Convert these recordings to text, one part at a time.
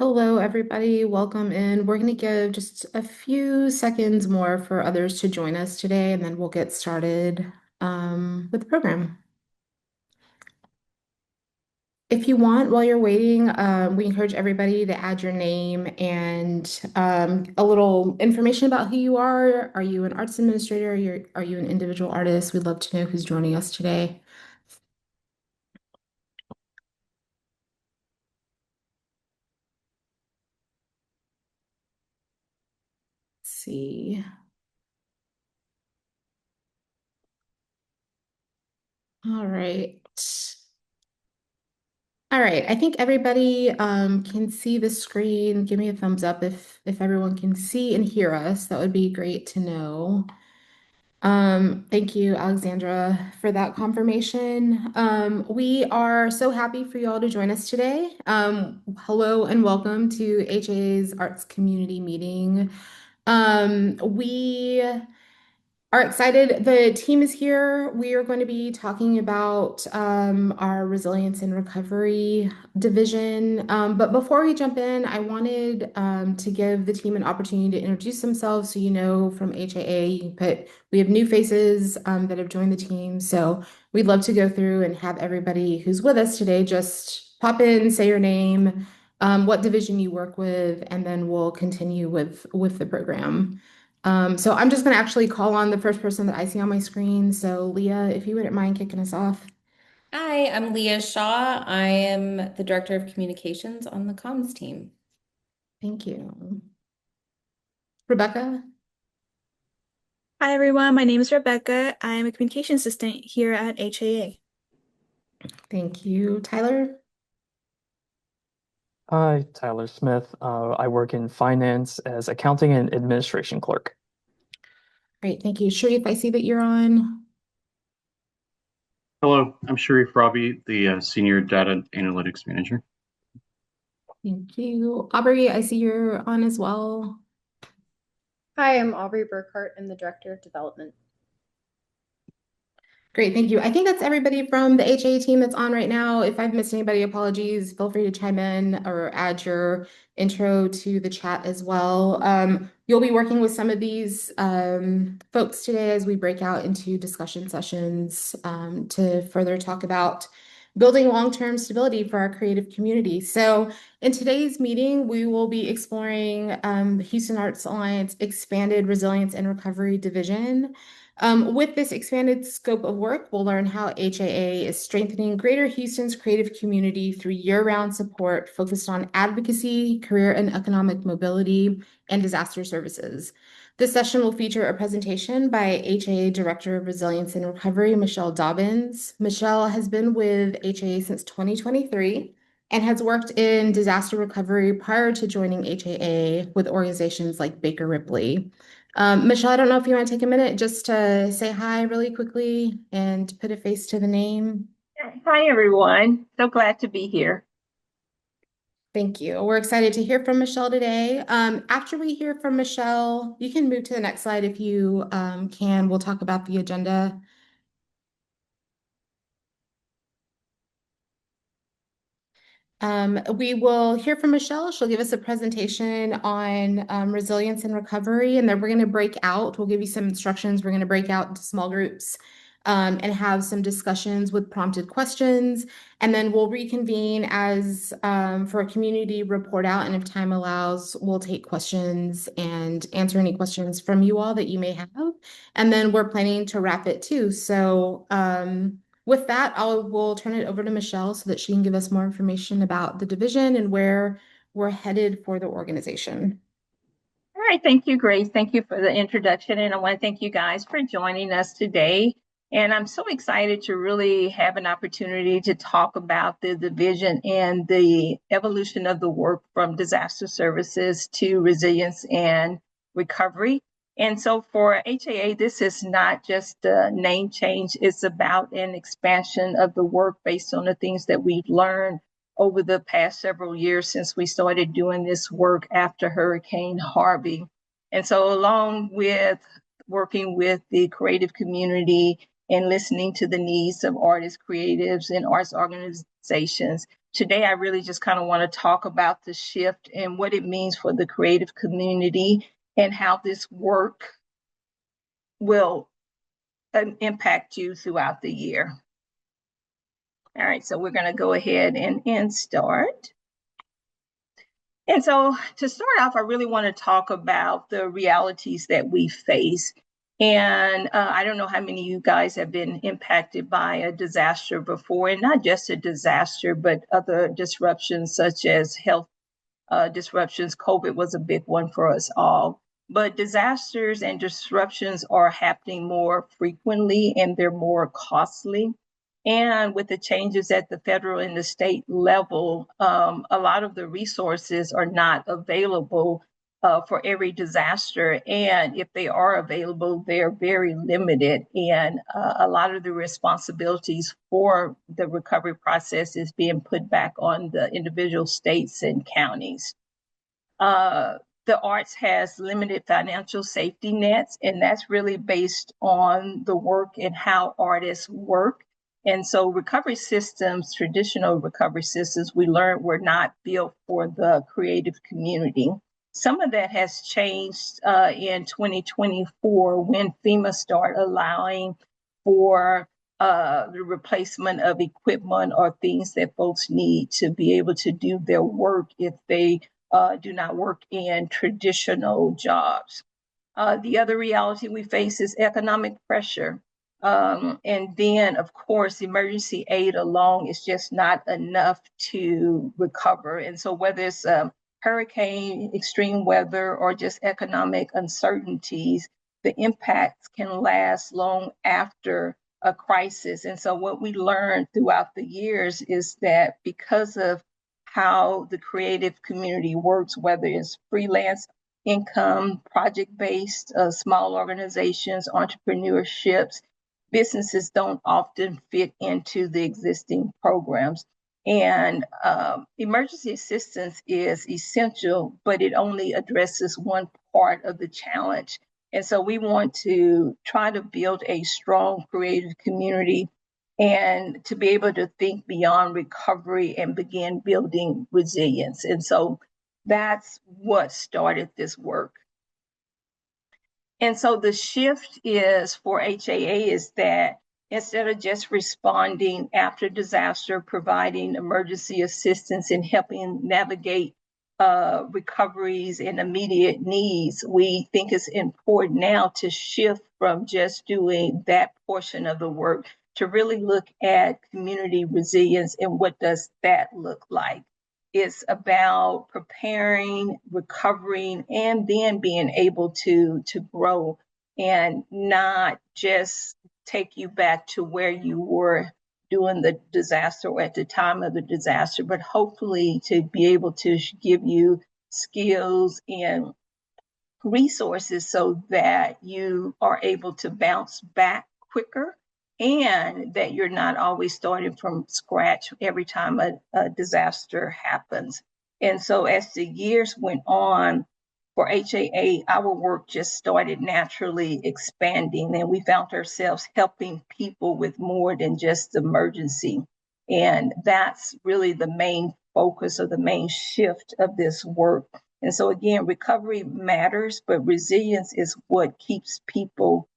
Hello, everybody. Welcome in. We're going to give just a few seconds more for others to join us today, and then we'll get started with the program. If you want, while you're waiting, we encourage everybody to add your name and a little information about who you are. Are you an arts administrator? Are you an individual artist? We'd love to know who's joining us today. Let's see. All right. All right, I think everybody can see the screen. Give me a thumbs up if everyone can see and hear us. That would be great to know. Thank you, Alexandra, for that confirmation. We are so happy for you all to join us today. Hello and welcome to HA's Arts Community Meeting. We are excited. The team is here. We are going to be talking about our resilience and recovery division. But before we jump in, I wanted to give the team an opportunity to introduce themselves so you know from HAA. But we have new faces that have joined the team. So we'd love to go through and have everybody who's with us today just pop in, say your name, what division you work with, and then we'll continue with the program. So I'm just going to actually call on the first person that I see on my screen. So Leah, if you wouldn't mind kicking us off. Hi, I'm Leah Shaw. I am the Director of Communications on the comms team. Thank you. Rebecca, Hi everyone, my name is Rebecca. I'm a communication assistant here at HAA. thank you. Tyler, Hi, Tyler Smith. I work in finance as accounting and administration clerk. great, thank you. Sharif, I see that you're on. Hello, I'm Sharif Rabi, the Senior Data Analytics Manager. Thank you. Aubrey, I see you're on as well. Hi, I'm Aubrey Burkhart. I'm the Director of Development. Great, thank you. I think that's everybody from the HA team that's on right now. If I've missed anybody, apologies. Feel free to chime in or add your intro to the chat as well. You'll be working with some of these folks today as we break out into discussion sessions to further talk about building long-term stability for our creative community. So in today's meeting, we will be exploring Houston Arts Alliance Expanded Resilience and Recovery Division. With this expanded scope of work, we'll learn how HAA is strengthening Greater Houston's creative community through year-round support focused on advocacy, career and economic mobility, and disaster services. This session will feature a presentation by HAA Director of Resilience and Recovery, Michelle Dobbins. Michelle has been with HAA since 2023 and has worked in disaster recovery prior to joining HAA with organizations like Baker Ripley. Michelle, I don't know if you want to take a minute just to say hi really quickly and put a face to the name. Hi, everyone. So glad to be here. Thank you. We're excited to hear from Michelle today. After we hear from Michelle, you can move to the next slide if you can. We'll talk about the agenda. We will hear from Michelle. She'll give us a presentation on resilience and recovery, and then we're going to break out. We'll give you some instructions. We're going to break out into small groups and have some discussions with prompted questions. And then we'll reconvene as for a community report out. And if time allows, we'll take questions and answer any questions from you all that you may have. And then we're planning to wrap it too. So with that, we'll turn it over to Michelle so that she can give us more information about the division and where we're headed for the organization. All right. Thank you, Grace. Thank you for the introduction. And I want to thank you guys for joining us today. And I'm so excited to really have an opportunity to talk about the division and the evolution of the work from disaster services to resilience and recovery. And so for HAA, this is not just a name change. It's about an expansion of the work based on the things that we've learned over the past several years since we started doing this work after Hurricane Harvey. And so along with working with the creative community and listening to the needs of artists, creatives, and arts organizations. Today, I really just kind of want to talk about the shift and what it means for the creative community and how this work will impact you throughout the year. All right, so we're going to go ahead and start. And so to start off, I really want to talk about the realities that we face. And I don't know how many of you guys have been impacted by a disaster before, and not just a disaster, but other disruptions such as health disruptions. COVID was a big one for us all. But disasters and disruptions are happening more frequently and they're more costly. And with the changes at the federal and the state level, a lot of the resources are not available for every disaster. And if they are available, they're very limited. And a lot of the responsibilities for the recovery process is being put back on the individual states and counties. The arts has limited financial safety nets, and that's really based on the work and how artists work. And so recovery systems, traditional recovery systems, we learned were not built for the creative community. Some of that has changed in 2024 when FEMA started allowing for the replacement of equipment or things that folks need to be able to do their work if they do not work in traditional jobs. The other reality we face is economic pressure. And then, of course, emergency aid alone is just not enough to recover. And so whether it's hurricane, extreme weather, or just economic uncertainties, the impacts can last long after a crisis. And so what we learned throughout the years is that because of how the creative community works, whether it's freelance income, project-based, small organizations, entrepreneurships, businesses don't often fit into the existing programs. And emergency assistance is essential, but it only addresses one part of the challenge. And so we want to try to build a strong creative community and to be able to think beyond recovery and begin building resilience. And so that's what started this work. And so the shift is for HAA is that instead of just responding after disaster, providing emergency assistance and helping navigate recoveries and immediate needs, we think it's important now to shift from just doing that portion of the work to really look at community resilience and what does that look like. It's about preparing, recovering, and then being able to grow and not just take you back to where you were during the disaster or at the time of the disaster, but hopefully to be able to give you skills and resources so that you are able to bounce back quicker and that you're not always starting from scratch every time a disaster happens. And so as the years went on for HAA, our work just started naturally expanding, and we found ourselves helping people with more than just emergency. And that's really the main focus or the main shift of this work. And so again, recovery matters, but resilience is what keeps people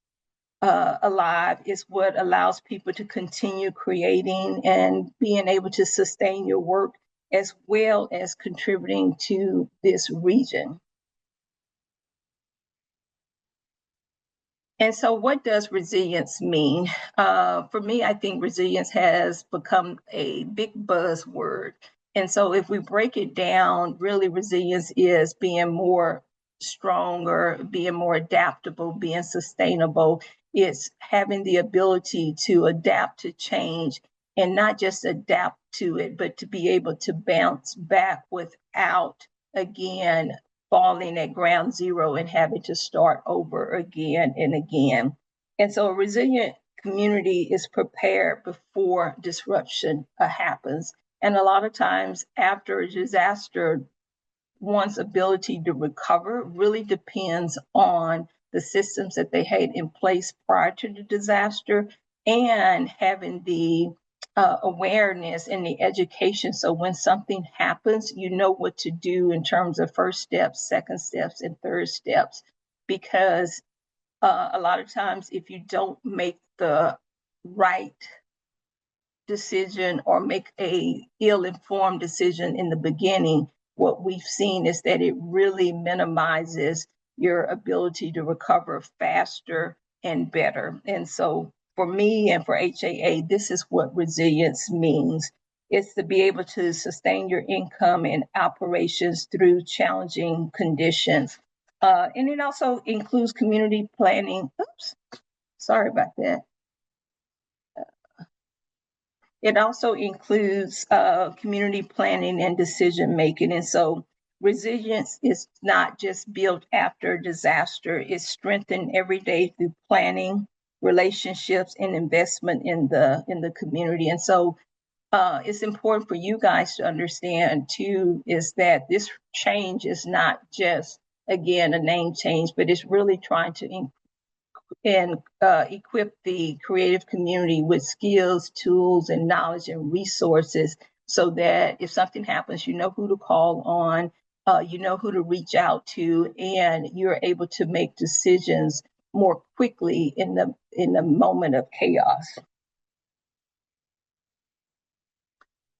alive, is what allows people to continue creating and being able to sustain your work as well as contributing to this region. And so what does resilience mean? For me, I think resilience has become a big buzzword. And so if we break it down, really resilience is being more stronger, being more adaptable, being sustainable. It's having the ability to adapt to change and not just adapt to it, but to be able to bounce back without, again, falling at ground zero and having to start over again and again. And so a resilient community is prepared before disruption happens. And a lot of times after a disaster, one's ability to recover really depends on the systems that they had in place prior to the disaster and having the awareness and the education. So when something happens, you know what to do in terms of first steps, second steps, and third steps. Because a lot of times, if you don't make the right decision or make a ill-informed decision in the beginning, what we've seen is that it really minimizes your ability to recover faster and better. And so for me and for HAA, this is what resilience means. It's to be able to sustain your income and operations through challenging conditions. And it also includes community planning. Oops, sorry about that. It also includes community planning and decision making. And so resilience is not just built after disaster, it's strengthened every day through planning, relationships, and investment in the community. And so it's important for you guys to understand too, is that this change is not just, again, a name change, but it's really trying to equip the creative community with skills, tools, and knowledge and resources so that if something happens, you know who to call on, you know who to reach out to, and you're able to make decisions more quickly in the moment of chaos.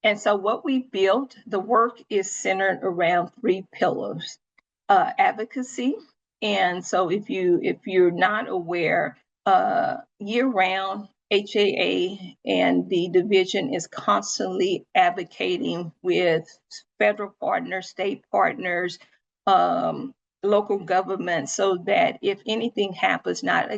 And so what we built, the work is centered around 3 pillars: advocacy. And so if you're not aware, year-round, HAA and the division is constantly advocating with federal partners, state partners, local government, so that if anything happens, not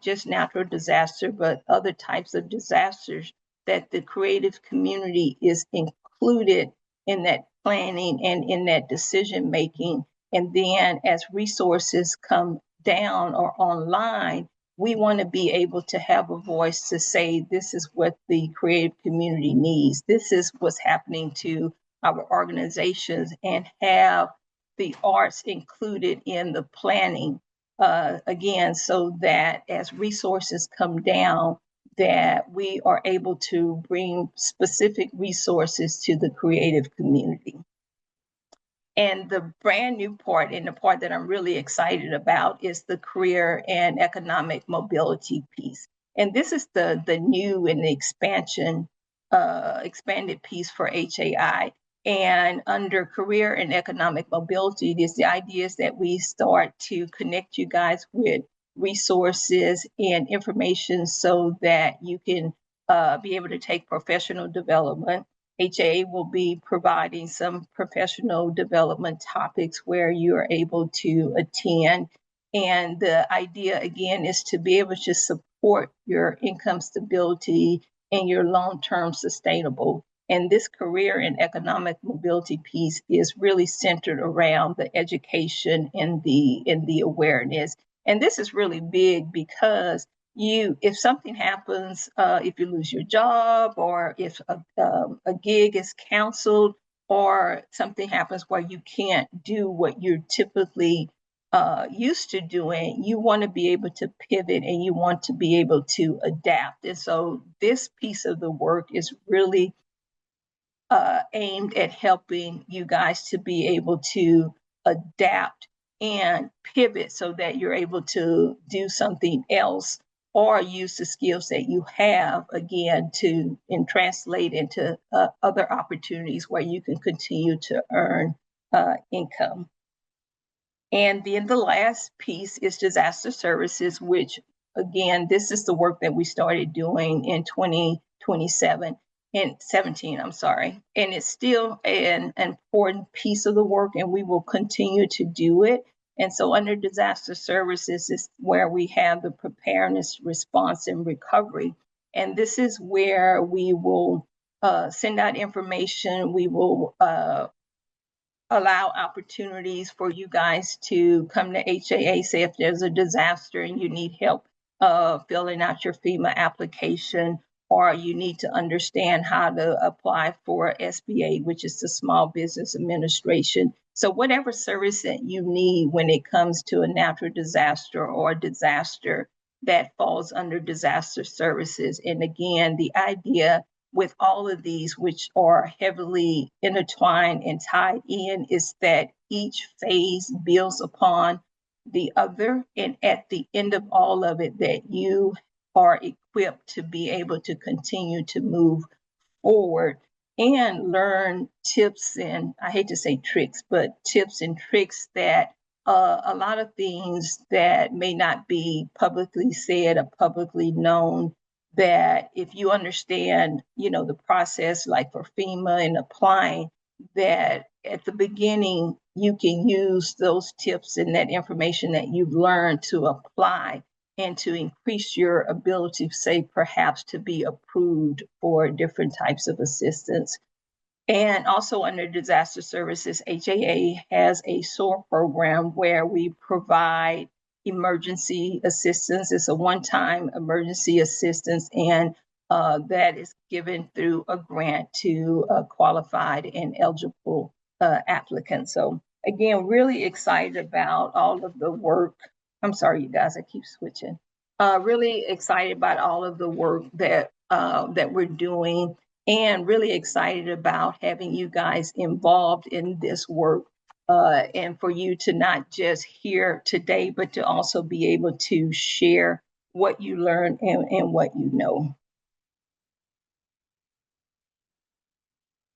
just natural disaster, but other types of disasters, that the creative community is included in that planning and in that decision making. And then as resources come down or online, we want to be able to have a voice to say, this is what the creative community needs. This is what's happening to our organizations, and have the arts included in the planning, again, so that as resources come down, that we are able to bring specific resources to the creative community. And the brand new part, and the part that I'm really excited about, is the career and economic mobility piece. And this is the new and the expanded piece for HAI. And under career and economic mobility, the idea is that we start to connect you guys with resources and information so that you can be able to take professional development. HAA will be providing some professional development topics where you are able to attend. And the idea, again, is to be able to support your income stability and your long-term sustainable. And this career and economic mobility piece is really centered around the education and the awareness. And this is really big because if something happens, if you lose your job, or if a gig is canceled, or something happens where you can't do what you're typically used to doing, you want to be able to pivot and you want to be able to adapt. And so this piece of the work is really aimed at helping you guys to be able to adapt and pivot so that you're able to do something else, or use the skills that you have, again, and translate into other opportunities where you can continue to earn income. And then the last piece is disaster services, which, again, this is the work that we started doing in 2017, I'm sorry. And it's still an important piece of the work, and we will continue to do it. And so under disaster services is where we have the preparedness, response, and recovery. And this is where we will send out information. We will allow opportunities for you guys to come to HAA, say if there's a disaster and you need help filling out your FEMA application, or you need to understand how to apply for SBA, which is the Small Business Administration. So whatever service that you need when it comes to a natural disaster or a disaster, that falls under disaster services. And again, the idea with all of these, which are heavily intertwined and tied in, is that each phase builds upon the other. And at the end of all of it, that you are equipped to be able to continue to move forward and learn tips and, I hate to say tricks, but tips and tricks that a lot of things that may not be publicly said or publicly known, that if you understand, the process, like for FEMA and applying, that at the beginning you can use those tips and that information that you've learned to apply and to increase your ability, say, perhaps to be approved for different types of assistance. And also under disaster services, HAA has a SOAR program where we provide emergency assistance. It's a one-time emergency assistance, and that is given through a grant to qualified and eligible applicants. So again, really excited about all of the work. I'm sorry, you guys, I keep switching. Really excited about all of the work that we're doing, and really excited about having you guys involved in this work, and for you to not just hear today, but to also be able to share what you learn and what you know.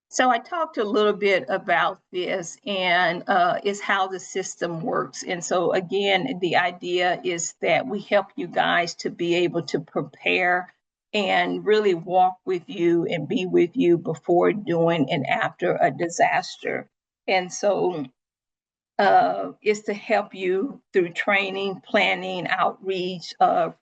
So I talked a little bit about this, and is how the system works. And so again, the idea is that we help you guys to be able to prepare and really walk with you and be with you before, during, and after a disaster. And so is to help you through training, planning, outreach,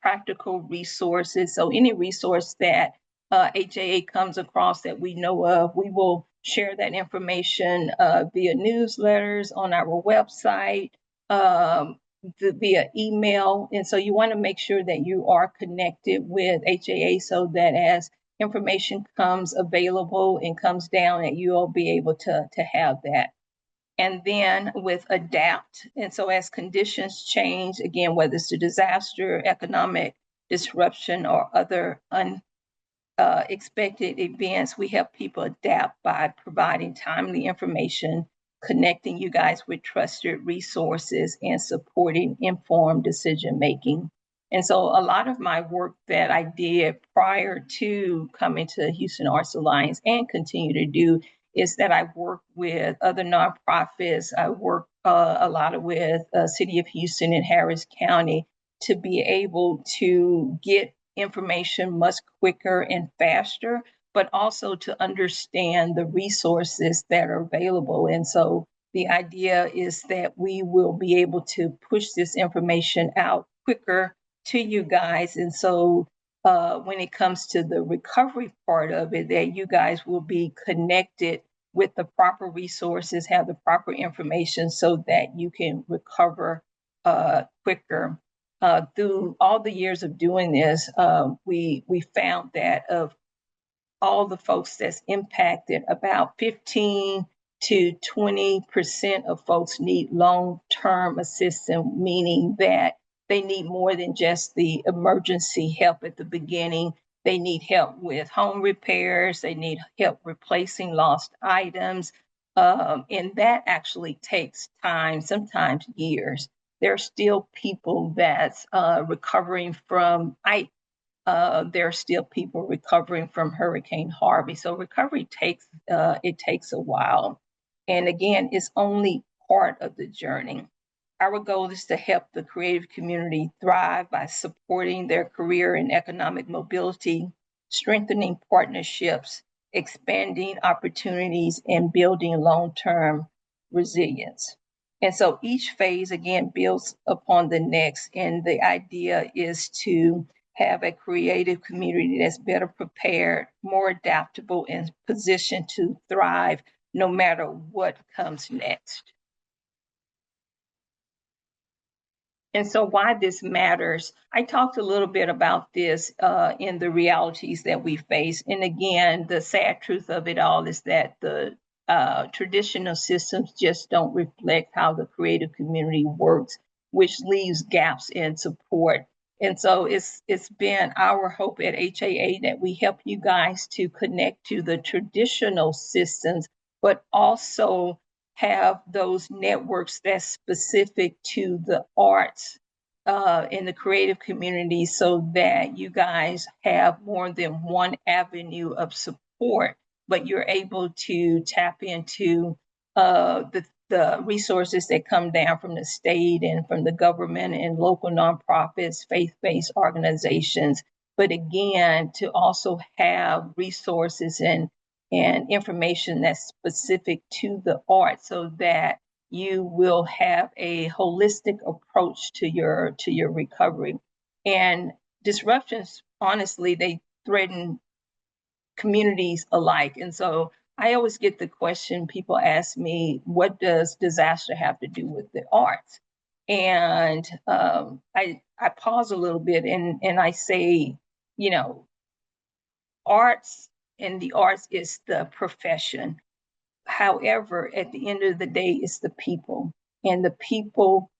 practical resources. So any resource that HAA comes across that we know of, we will share that information via newsletters on our website, via email. And so you want to make sure that you are connected with HAA so that as information comes available and comes down, that you'll be able to have that. And then with ADAPT. And so as conditions change, again, whether it's a disaster, economic disruption, or other unexpected events, we help people adapt by providing timely information, connecting you guys with trusted resources, and supporting informed decision making. And so a lot of my work that I did prior to coming to Houston Arts Alliance, and continue to do, is that I work with other nonprofits. I work a lot with City of Houston and Harris County to be able to get information much quicker and faster, but also to understand the resources that are available. And so the idea is that we will be able to push this information out quicker to you guys. And so when it comes to the recovery part of it, that you guys will be connected with the proper resources, have the proper information so that you can recover quicker. Through all the years of doing this, we found that of all the folks that's impacted, about 15 to 20% of folks need long-term assistance, meaning that they need more than just the emergency help at the beginning. They need help with home repairs. They need help replacing lost items. And that actually takes time, sometimes years. There are still people that's recovering from Ike. There are still people recovering from Hurricane Harvey. So recovery takes a while. And again, it's only part of the journey. Our goal is to help the creative community thrive by supporting their career and economic mobility, strengthening partnerships, expanding opportunities, and building long-term resilience. And so each phase, again, builds upon the next. And the idea is to have a creative community that's better prepared, more adaptable, and positioned to thrive no matter what comes next. And so why this matters, I talked a little bit about this in the realities that we face. And again, the sad truth of it all is that the traditional systems just don't reflect how the creative community works, which leaves gaps in support And so it's been our hope at HAA that we help you guys to connect to the traditional systems, but also have those networks that's specific to the arts in the creative community so that you guys have more than one avenue of support, but you're able to tap into the resources that come down from the state and from the government and local nonprofits, faith-based organizations. But again, to also have resources and information that's specific to the art so that you will have a holistic approach to your recovery. And disruptions, honestly, they threaten communities alike. And so I always get the question, people ask me, what does disaster have to do with the arts? And I pause a little bit and I say, you know, arts and the arts is the profession. However, at the end of the day, it's the people, and the people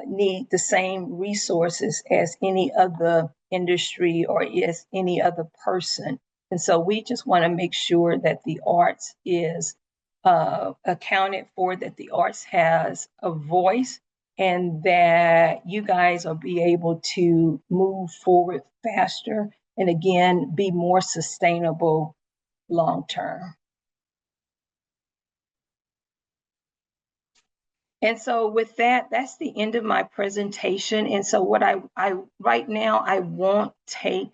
need the same resources as any other industry or as any other person. And so we just want to make sure that the arts is accounted for, that the arts has a voice, and that you guys will be able to move forward faster and again, be more sustainable long term. And so with that, that's the end of my presentation. And so what I right now, I won't take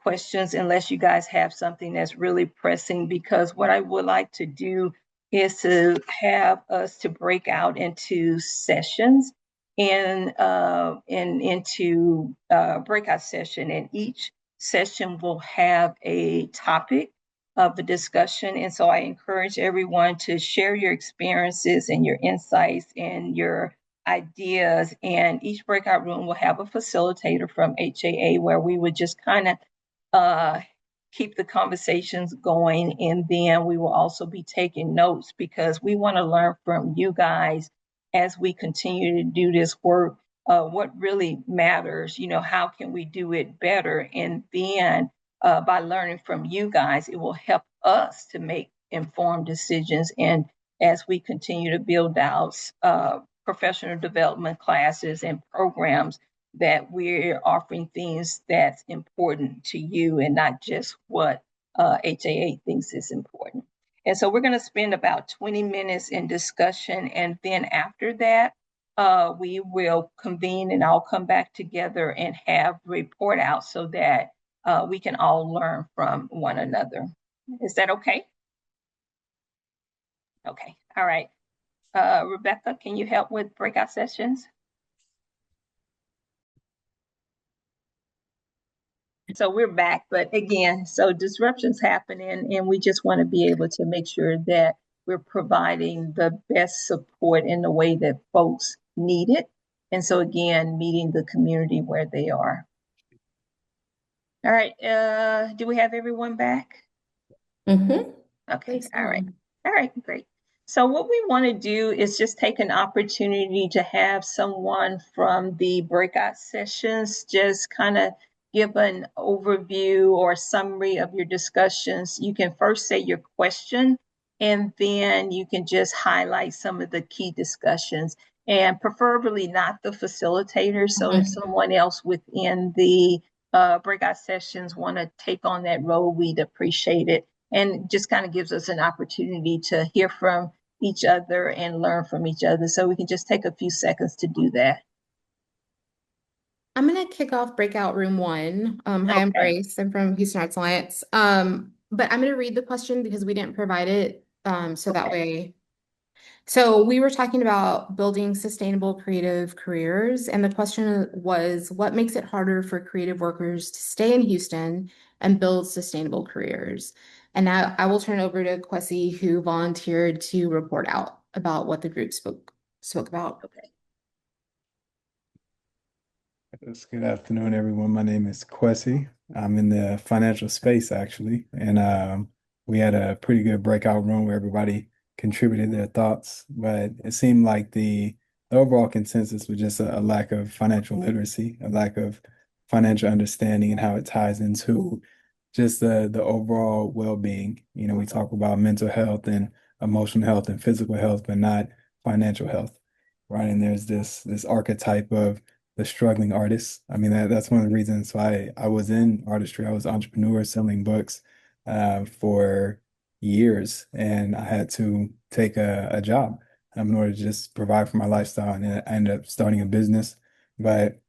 questions unless you guys have something that's really pressing, because what I would like to do is to have us to break out into sessions and into breakout session. And each session will have a topic of the discussion. And so I encourage everyone to share your experiences and your insights and your ideas. And each breakout room will have a facilitator from HAA where we would just kind of keep the conversations going. And then we will also be taking notes because we want to learn from you guys as we continue to do this work. What really matters, you know, how can we do it better? And then by learning from you guys, it will help us to make informed decisions. And as we continue to build out professional development classes and programs, that we're offering things that's important to you and not just what HAA thinks is important. And so we're going to spend about 20 minutes in discussion. And then after that, we will convene and I'll come back together and have report out so that we can all learn from one another. Is that okay? Okay, all right. Rebecca, can you help with breakout sessions? So we're back, but again, so disruptions happening and we just want to be able to make sure that we're providing the best support in the way that folks need it. And so again, meeting the community where they are. All right, do we have everyone back? Mm-hmm. Okay, all right, great. So what we want to do is just take an opportunity to have someone from the breakout sessions just kind of give an overview or summary of your discussions. You can first say your question, and then you can just highlight some of the key discussions, and preferably not the facilitator. So if someone else within the breakout sessions want to take on that role, we'd appreciate it. And just kind of gives us an opportunity to hear from each other and learn from each other. So we can just take a few seconds to do that. I'm going to kick off breakout room 1. Hi, I'm Grace. I'm from Houston Arts Alliance. But I'm going to read the question because we didn't provide it. So that way. So we were talking about building sustainable creative careers. And the question was, what makes it harder for creative workers to stay in Houston and build sustainable careers? And now I will turn it over to Kwesi, who volunteered to report out about what the group spoke about. Okay. Good afternoon, everyone. My name is Kwesi. I'm in the financial space, actually. And we had a pretty good breakout room where everybody contributed their thoughts. But it seemed like the the overall consensus was just a lack of financial literacy, a lack of financial understanding and how it ties into just the overall well-being. You know, we talk about mental health and emotional health and physical health, but not financial health, right? And there's this archetype of the struggling artist. I mean, that's one of the reasons why I was in artistry. I was an entrepreneur selling books for years, and I had to take a job in order to just provide for my lifestyle. And I ended up starting a business, but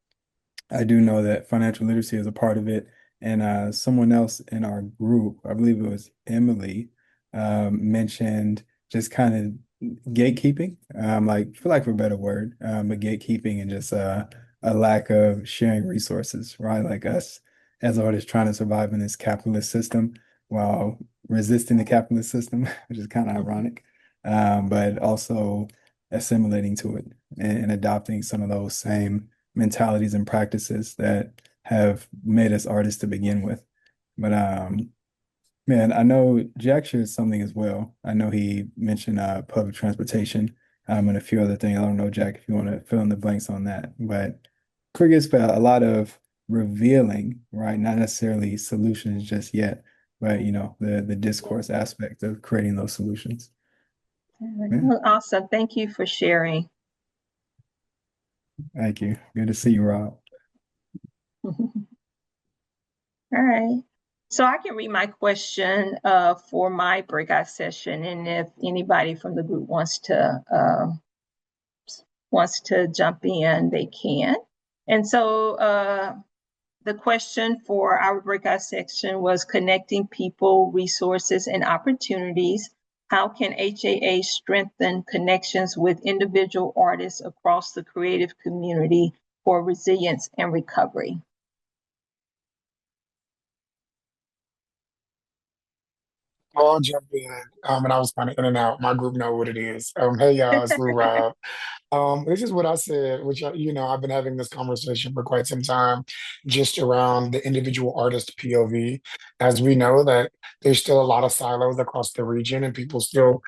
I do know that financial literacy is a part of it. And someone else in our group, I believe it was Emily, mentioned just kind of gatekeeping, like for lack of a better word, but gatekeeping and just a lack of sharing resources, right? Like us as artists trying to survive in this capitalist system while resisting the capitalist system, which is kind of ironic, but also assimilating to it and adopting some of those same mentalities and practices that have made us artists to begin with. But man, I know Jack shared something as well. I know he mentioned public transportation and a few other things. I don't know, Jack, if you want to fill in the blanks on that. But Cricket's got a lot of revealing, right? Not necessarily solutions just yet, but you know, the discourse aspect of creating those solutions. Yeah, Well, awesome. Thank you for sharing. thank you. Good to see you, Rob. All right. So I can read my question for my breakout session, and if anybody from the group wants to jump in, they can. And so the question for our breakout section was connecting people, resources, and opportunities. How can HAA strengthen connections with individual artists across the creative community for resilience and recovery? I'll jump in. And I was kind of in and out. My group know what it is. Hey y'all, it's Lou Rob. This is what I said, which I've been having this conversation for quite some time, just around the individual artist POV. As we know that there's still a lot of silos across the region, and people still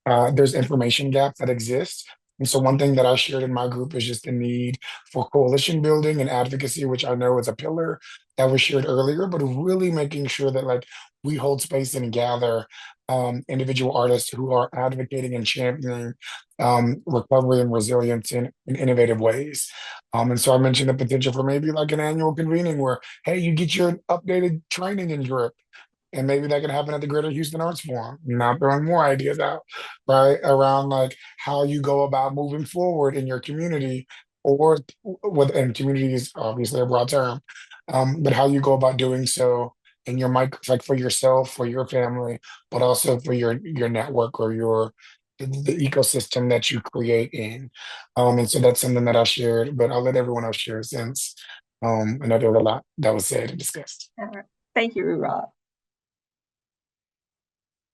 there's information gaps that exist. And so one thing that I shared in my group is just the need for coalition building and advocacy, which I know is a pillar that was shared earlier, but really making sure that like we hold space and gather individual artists who are advocating and championing recovery and resilience in innovative ways. And so I mentioned the potential for maybe like an annual convening where, hey, you get your updated training in Europe. And maybe that could happen at the Greater Houston Arts Forum. Now throwing more ideas out, right? Around like how you go about moving forward in your community or and community is obviously a broad term, but how you go about doing so in your like for yourself, for your family, but also for your network or the ecosystem that you create in. And so that's something that I shared, but I'll let everyone else share since I know there was a lot that was said and discussed. All right. Thank you, Rob.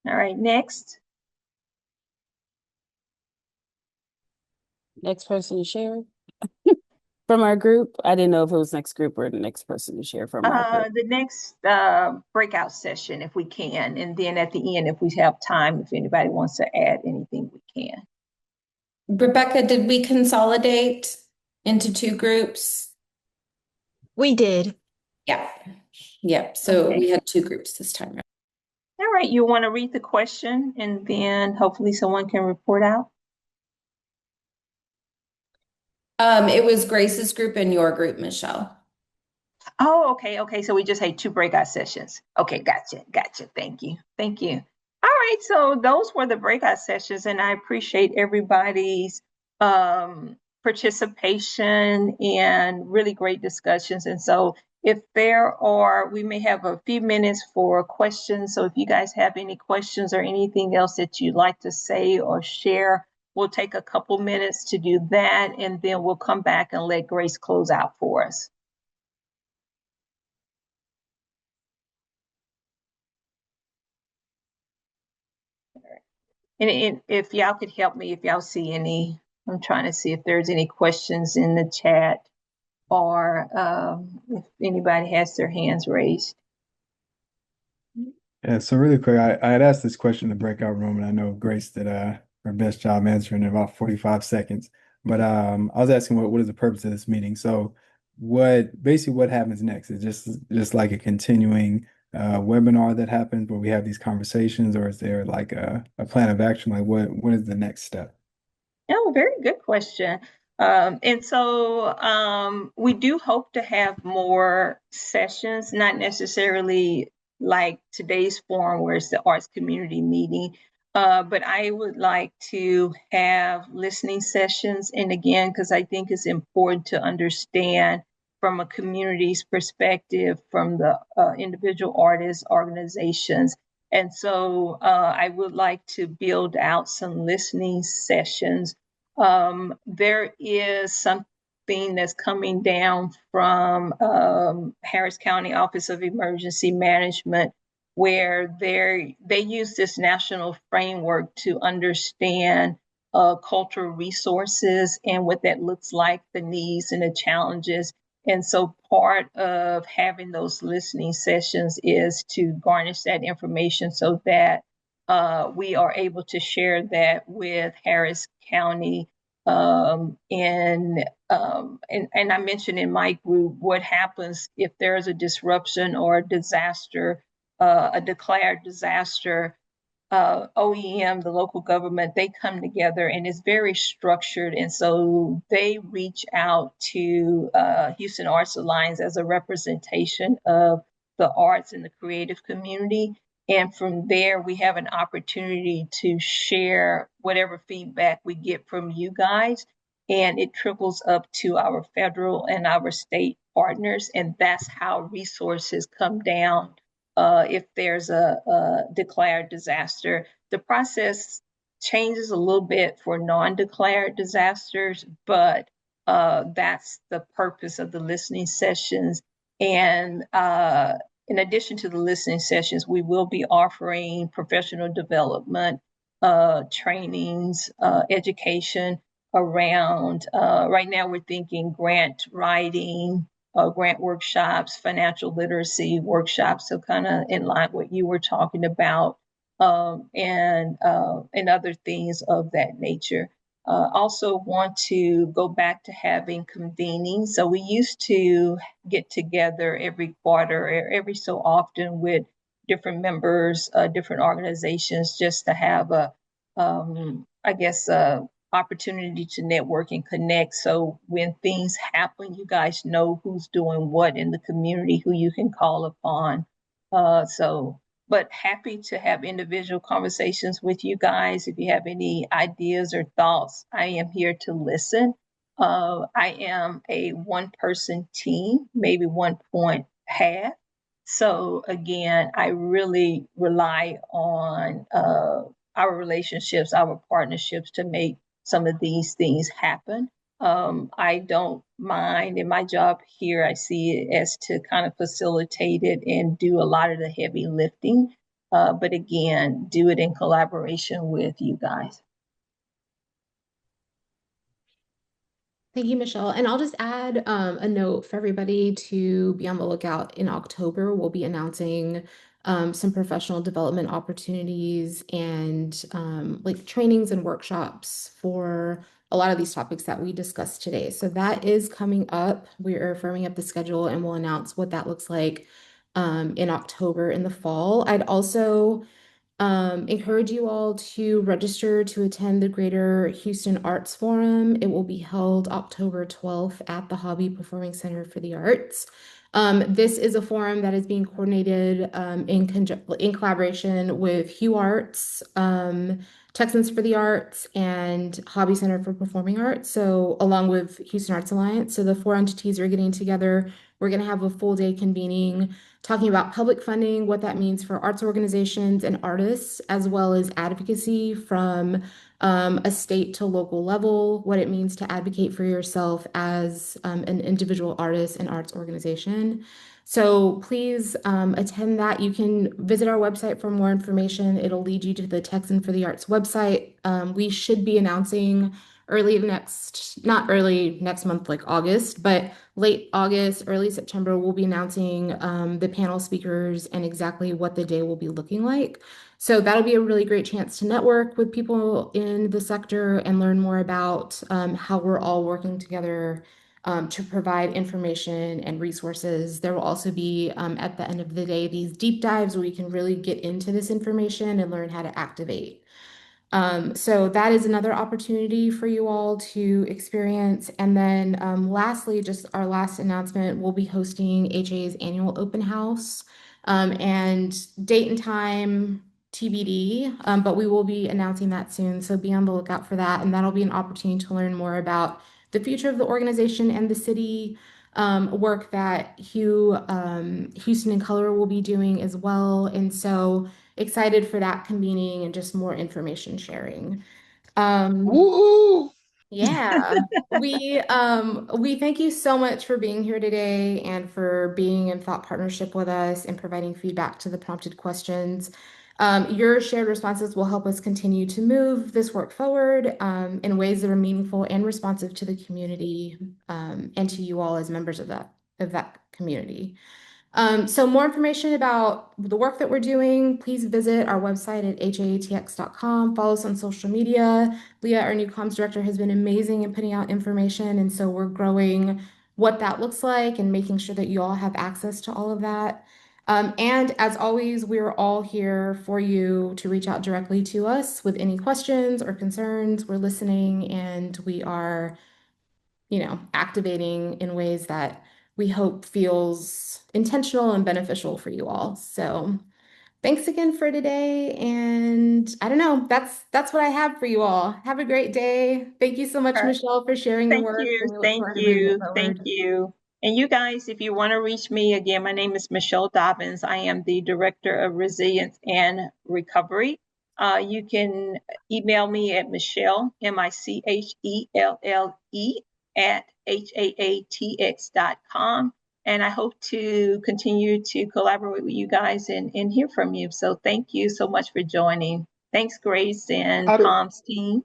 All right, next. Next person to share from our group. I didn't know if it was next group or the next person to share from our group. The next breakout session, if we can, and then at the end, if we have time, if anybody wants to add anything, we can. Rebecca, did we consolidate into two groups? We did. Yeah. Yep. So Okay. we had two groups this time. All right, you want to read the question and then hopefully someone can report out? It was Grace's group and your group, Michelle. Oh, okay. So we just had two breakout sessions. Okay, gotcha. Thank you. All right, so those were the breakout sessions, and I appreciate everybody's participation and really great discussions. And so if we may have a few minutes for questions. So if you guys have any questions or anything else that you'd like to say or share, we'll take a couple minutes to do that, and then we'll come back and let Grace close out for us. And if y'all could help me, if y'all see any, I'm trying to see if there's any questions in the chat or if anybody has their hands raised. Yeah, so really quick, I had asked this question in the breakout room, and I know Grace did her best job answering in about 45 seconds. But I was asking what is the purpose of this meeting? So what happens next? Is just like a continuing webinar that happens where we have these conversations, or is there like a plan of action? Like what is the next step? Oh, very good question. We do hope to have more sessions, not necessarily like today's forum where it's the arts community meeting, but I would like to have listening sessions. And again, because I think it's important to understand from a community's perspective, from the individual artists, organizations. And so I would like to build out some listening sessions. There is something that's coming down from Harris County Office of Emergency Management, where they use this national framework to understand cultural resources and what that looks like, the needs and the challenges. And so part of having those listening sessions is to garnish that information so that we are able to share that with Harris County. And I mentioned in my group what happens if there's a disruption or a disaster, a declared disaster. OEM, the local government, they come together and it's very structured. And so they reach out to Houston Arts Alliance as a representation of the arts and the creative community. And from there, we have an opportunity to share whatever feedback we get from you guys. And it trickles up to our federal and our state partners. And that's how resources come down if there's a declared disaster. The process changes a little bit for non-declared disasters, but that's the purpose of the listening sessions. And in addition to the listening sessions, we will be offering professional development, trainings, education around, right now we're thinking grant writing, grant workshops, financial literacy workshops, so kind of in line what you were talking about, and other things of that nature. Also want to go back to having convening. So we used to get together every quarter, or every so often with different members, different organizations, just to have a, opportunity to network and connect. So when things happen, you guys know who's doing what in the community, who you can call upon. But happy to have individual conversations with you guys. If you have any ideas or thoughts, I am here to listen. I am a one-person team, maybe 1.5. So again, I really rely on our relationships, our partnerships to make some of these things happen. I don't mind in my job here, I see it as to kind of facilitate it and do a lot of the heavy lifting. But again, do it in collaboration with you guys. Thank you, Michelle. And I'll just add a note for everybody to be on the lookout. In October, we'll be announcing some professional development opportunities and like trainings and workshops for a lot of these topics that we discussed today. So that is coming up. We're firming up the schedule and we'll announce what that looks like in October in the fall. I'd also encourage you all to register to attend the Greater Houston Arts Forum. It will be held October 12th at the Hobby Performing Center for the Arts. This is a forum that is being coordinated in collaboration with Hugh Arts, Texans for the Arts, and Hobby Center for Performing Arts, so along with Houston Arts Alliance. So the four entities are getting together. We're going to have a full day convening, talking about public funding, what that means for arts organizations and artists, as well as advocacy from a state to local level, what it means to advocate for yourself as an individual artist and arts organization. So please attend that. You can visit our website for more information. It'll lead you to the Texan for the Arts website. We should be announcing not early next month, like August, but late August, early September, we'll be announcing the panel speakers and exactly what the day will be looking like. So that'll be a really great chance to network with people in the sector and learn more about how we're all working together to provide information and resources. There will also be, at the end of the day, these deep dives where we can really get into this information and learn how to activate. So that is another opportunity for you all to experience. And then lastly, just our last announcement, we'll be hosting HA's annual open house. And date and time TBD, but we will be announcing that soon. So be on the lookout for that. And that'll be an opportunity to learn more about the future of the organization and the city work that Houston in Color will be doing as well. And so excited for that convening and just more information sharing. Woohoo! Yeah, we thank you so much for being here today and for being in thought partnership with us and providing feedback to the prompted questions. Your shared responses will help us continue to move this work forward in ways that are meaningful and responsive to the community and to you all as members of that community. So more information about the work that we're doing, please visit our website at hatx.com. Follow us on social media. Leah, our new comms director, has been amazing in putting out information. And so we're growing what that looks like and making sure that you all have access to all of that. And as always, we're all here for you to reach out directly to us with any questions or concerns. We're listening and we are, activating in ways that we hope feels intentional and beneficial for you all. So thanks again for today. And I don't know, that's what I have for you all. Have a great day. Thank you so much, Michelle, for sharing the work. And we look forward to bringing it forward. Thank you. And you guys, if you want to reach me again, my name is Michelle Dobbins. I am the Director of Resilience and Recovery. You can email me at Michelle, MICHELLE, at HAATX.com. And I hope to continue to collaborate with you guys and hear from you. So thank you so much for joining. Thanks, Grace and comms team.